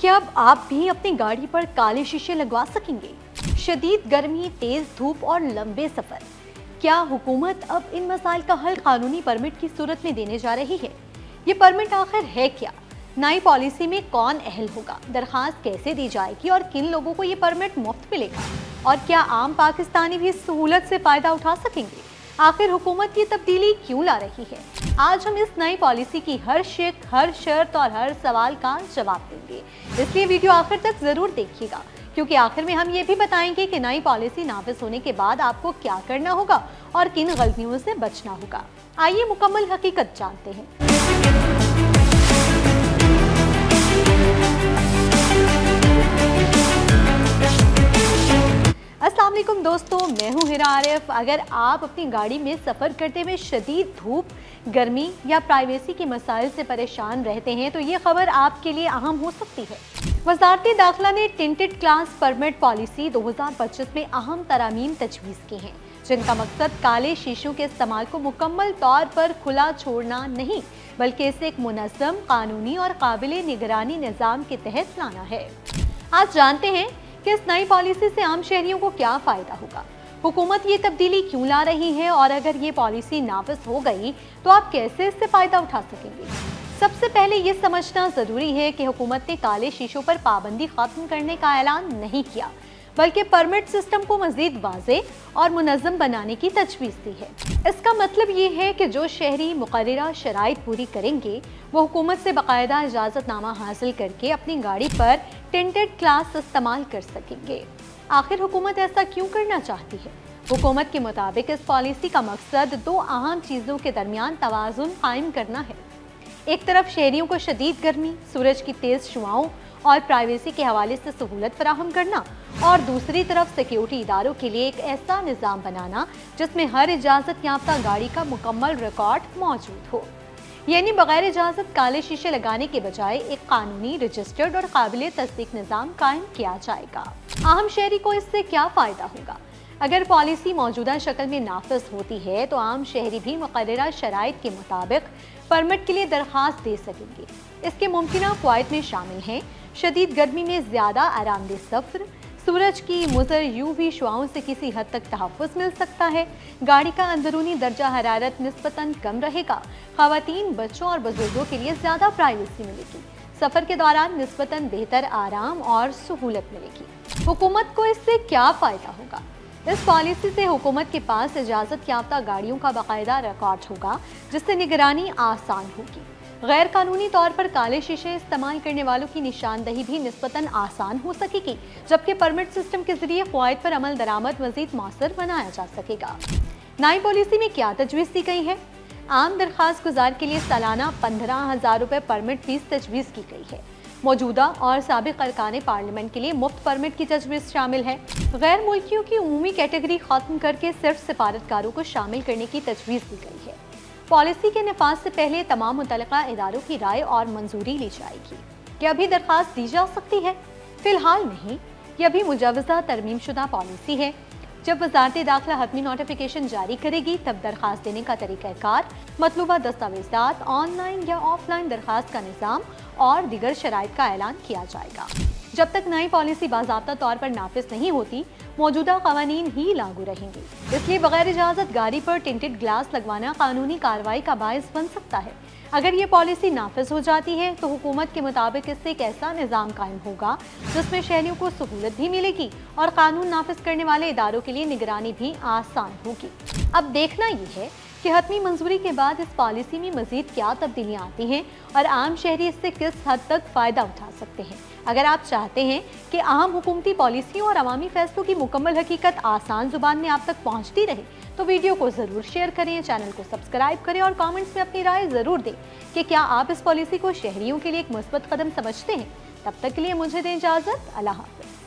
क्या अब आप भी अपनी गाड़ी पर काले शीशे लगवा सकेंगे? शदीद गर्मी, तेज धूप और लंबे सफर। क्या हुकूमत अब इन मसाइल का हल कानूनी परमिट की सूरत में देने जा रही है? ये परमिट आखिर है क्या? नई पॉलिसी में कौन अहल होगा? दरखास्त कैसे दी जाएगी और किन लोगों को ये परमिट मुफ्त मिलेगा? और क्या आम पाकिस्तानी भी इस सहूलत से फायदा उठा सकेंगे? आखिर हुकूमत ये तब्दीली क्यों ला रही है? आज हम इस नई पॉलिसी की हर शिक, हर शर्त और हर सवाल का जवाब देंगे, इसलिए वीडियो आखिर तक जरूर देखिएगा, क्योंकि आखिर में हम ये भी बताएंगे कि नई पॉलिसी नाफिज होने के बाद आपको क्या करना होगा और किन गलतियों से बचना होगा। आइए मुकम्मल हकीकत जानते हैं। अस्सलाम वालेकुम दोस्तों, मैं हूं हिरा आरिफ। अगर आप अपनी गाड़ी में सफ़र करते हुए शदीद धूप, गर्मी या प्राइवेसी के मसाइल से परेशान रहते हैं तो ये खबर आपके लिए अहम हो सकती है। वज़ारत दाखिला ने टिंटेड क्लास परमिट पॉलिसी 2025 में अहम तरामीम तजवीज़ की हैं, जिनका मकसद काले शीशों के इस्तेमाल को मुकम्मल तौर पर खुला छोड़ना नहीं, बल्कि इसे एक मुनज़्ज़म, कानूनी और काबिल निगरानी निज़ाम के तहत लाना है। आज जानते हैं कि इस नई पॉलिसी से आम शहरियों को क्या फ़ायदा होगा, हुकूमत ये तब्दीली क्यों ला रही है और अगर ये पॉलिसी नाफिज हो गई तो आप कैसे इससे फ़ायदा उठा सकेंगे। सबसे पहले ये समझना ज़रूरी है कि हुकूमत ने काले शीशों पर पाबंदी ख़त्म करने का ऐलान नहीं किया, बल्कि परमिट सिस्टम को मज़ीद वाज़ेह और मुनज़्ज़म बनाने की तजवीज़ दी है। इसका मतलब ये है कि जो शहरी मुकर्ररा शराइत पूरी करेंगे वो हुकूमत से बाकायदा इजाज़तनामा हासिल करके अपनी गाड़ी पर टिंटेड क्लास इस्तेमाल कर सकेंगे। आखिर हुकूमत ऐसा क्यों करना चाहती है? हुकूमत के मुताबिक इस पॉलिसी का मकसद दो अहम चीज़ों के दरमियान तवाज़ुन कायम करना है। एक तरफ शहरियों को शदीद गर्मी, सूरज की तेज़ शुआओं और प्राइवेसी के हवाले से सहूलत फराहम करना, और दूसरी तरफ सिक्योरिटी इदारों के लिए एक ऐसा निज़ाम बनाना जिसमें हर इजाज़त याफ्ता गाड़ी का मुकम्मल रिकॉर्ड मौजूद हो। यानी बगैर इजाज़त काले शीशे लगाने के बजाय एक कानूनी, रजिस्टर्ड और काबिल तस्दीक निज़ाम कायम किया जाएगा। आम शहरी को इससे क्या फ़ायदा होगा? अगर पॉलिसी मौजूदा शक्ल में नाफिज होती है तो आम शहरी भी मुकर्ररा शराइत के मुताबिक परमिट के लिए दरख्वास्त दे सकेंगे। इसके मुमकिन फ़वाइद में शामिल हैं शदीद गर्मी में ज़्यादा आरामदेह सफ़र, सूरज की मुज़र यूवी शुआओं से किसी हद तक तहफ़्फ़ुज़ मिल सकता है, गाड़ी का अंदरूनी दर्जा हरारत निस्बतन कम रहेगा, ख़वातीन, बच्चों और बुजुर्गों के लिए ज़्यादा प्राइवेसी मिलेगी, सफ़र के दौरान निस्बतन बेहतर आराम और सहूलत मिलेगी। हुकूमत को इससे क्या फ़ायदा होगा? इस पॉलिसी से हुकूमत के पास इजाज़त याफ्ता गाड़ियों का बाकायदा रिकॉर्ड होगा, जिससे निगरानी आसान होगी। गैर कानूनी तौर पर काले शीशे इस्तेमाल करने वालों की निशानदही भी निस्बतन आसान हो सकेगी, जबकि परमिट सिस्टम के जरिए फ़वाइद पर अमल दरामद मज़ीद मौसर बनाया जा सकेगा। नई पॉलिसी में क्या तजवीज़ दी गई है? आम दरख्वास्त गुजार के लिए सालाना 15,000 रुपये परमिट फीस तजवीज़ की गई है। मौजूदा और साबिक अरकान पार्लियामेंट के लिए मुफ्त परमिट की तजवीज़ शामिल है। गैर मुल्कियों की उमूमी कैटेगरी ख़त्म करके सिर्फ सिफारतकारों को शामिल करने की तजवीज़ दी गई है। पॉलिसी के नफाज से पहले तमाम मुतल्लिका इदारों की राय और मंजूरी ली जाएगी। क्या अभी दरख्वास्त दी जा सकती है? फिलहाल नहीं, यह भी मुजवज़ा तरमीम शुदा पॉलिसी है। जब वज़ारत दाखिला हतमी नोटिफिकेशन जारी करेगी तब दरख्वास्त देने का तरीक़ाकार, मतलूबा दस्तावेज़ात, ऑनलाइन या ऑफलाइन दरख्वास्त का निज़ाम और दीगर शराइत का ऐलान किया जाएगा। जब तक नई पॉलिसी बाज़ाब्ता तौर पर नाफिज नहीं होती, मौजूदा क़वानीन ही लागू रहेंगे। इसलिए बगैर इजाज़त गाड़ी पर टिंटेड ग्लास लगवाना कानूनी कार्रवाई का बायस बन सकता है। अगर ये पॉलिसी नाफिज हो जाती है तो हुकूमत के मुताबिक इससे एक ऐसा निज़ाम कायम होगा जिसमें शहरियों को सहूलत भी मिलेगी और कानून नाफिज करने वाले इदारों के लिए निगरानी भी आसान होगी। अब देखना ये है कि हतमी मंजूरी के बाद इस पॉलिसी में मज़ीद क्या तब्दीलियाँ आती हैं और आम शहरी इससे किस हद तक फ़ायदा उठा सकते हैं। अगर आप चाहते हैं कि अहम हुकूमती पॉलिसियों और अवामी फैसलों की मुकम्मल हकीकत आसान ज़ुबान में आप तक पहुँचती रहे तो वीडियो को ज़रूर शेयर करें, चैनल को सब्सक्राइब करें और कमेंट्स में अपनी राय ज़रूर दें कि क्या आप इस पॉलिसी को शहरियों के लिए एक मुस्बत कदम समझते हैं। तब तक के लिए मुझे दें इजाज़त। अल्लाह हाफ़िज़।